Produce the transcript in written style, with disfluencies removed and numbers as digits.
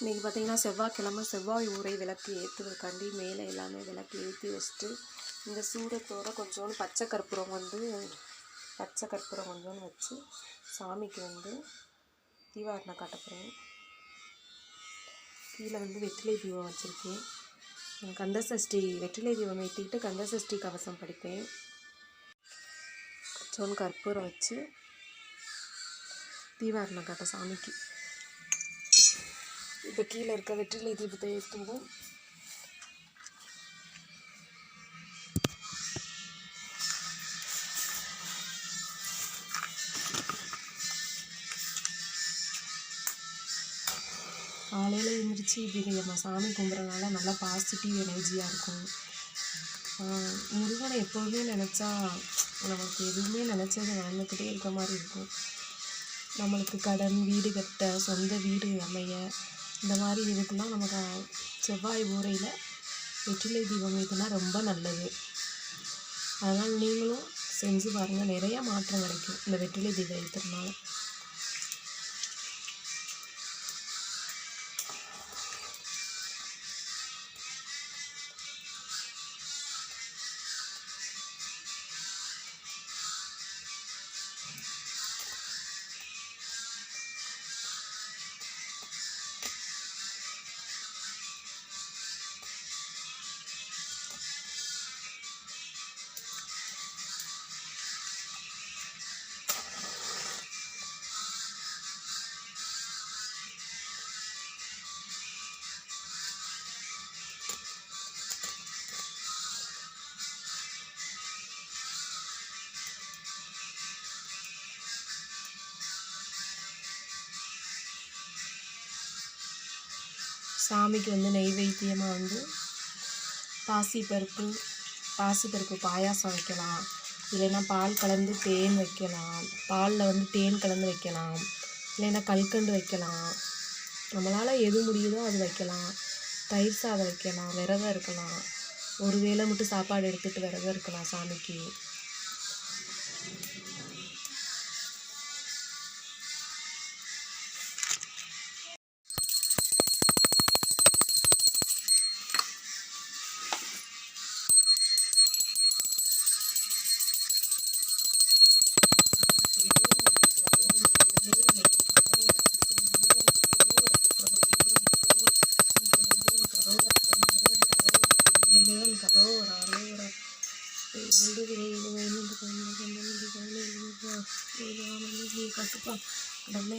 இன்றைக்கி பார்த்திங்கன்னா செவ்வாய்க்கிழமை செவ்வாய் ஊரை விளக்கு ஏற்றுவதுக்காண்டி மேலே எல்லாமே விளக்கு ஏற்றி வச்சுட்டு இந்த சூடத்தோடு கொஞ்சோண்டு பச்சை கற்பூரம் கொஞ்சோண்டு வச்சு சாமிக்கு தீபாராதனை காட்ட போகிறேன். கீழே வெற்றிலை தீபம் வச்சுருக்கேன். கந்தசஷ்டி வெற்றிலை தீபம் ஏற்றிக்கிட்டு கந்தசஷ்டி கவசம் படிப்பேன். கொஞ்சோண்டு கற்பூரம் வச்சு தீபாராதனை காட்ட சாமிக்கு. இப்போ கீழே இருக்க வெற்றிலை தீபத்தை ஏற்றுவோம். காலையில் எழுந்திரிச்சு இப்படி நம்ம சாமி கும்பிட்றதுனால நல்லா பாசிட்டிவ் எனர்ஜியாக இருக்கும். முருகனை எப்போதுமே நினச்சா நமக்கு எதுவுமே நினச்சது நடந்துக்கிட்டே இருக்க மாதிரி இருக்கும். நம்மளுக்கு கடன், வீடு கட்ட, சொந்த வீடு அமைய, இந்த மாதிரி இதுக்கெல்லாம் நமக்கு செவ்வாய் ஊரையில் வெற்றிலை தீபம் ஏற்றினா ரொம்ப நல்லது. அதனால் நீங்களும் செஞ்சு பாருங்கள், நிறைய மாற்றம் கிடைக்கும் இந்த வெற்றிலை தீபம் ஏற்றுறதுனால. சாமிக்கு நெய்வேத்தியமாக பாசிப்பருப்பு பாயாசம் வைக்கலாம். இல்லைன்னா பால் கலந்து தேன் வைக்கலாம். பாலில் தேன் கலந்து வைக்கலாம். இல்லைன்னா கல்கண்டு வைக்கலாம். நம்மளால் எது முடியுதோ அது வைக்கலாம். தயிர் சாதம் வைக்கலாம். விரதம் இருக்கலாம். ஒரு வேளை மட்டும் சாப்பாடு எடுத்துகிட்டு விரதம் இருக்கலாம் சாமிக்கு. கட்டுப்பா உடனே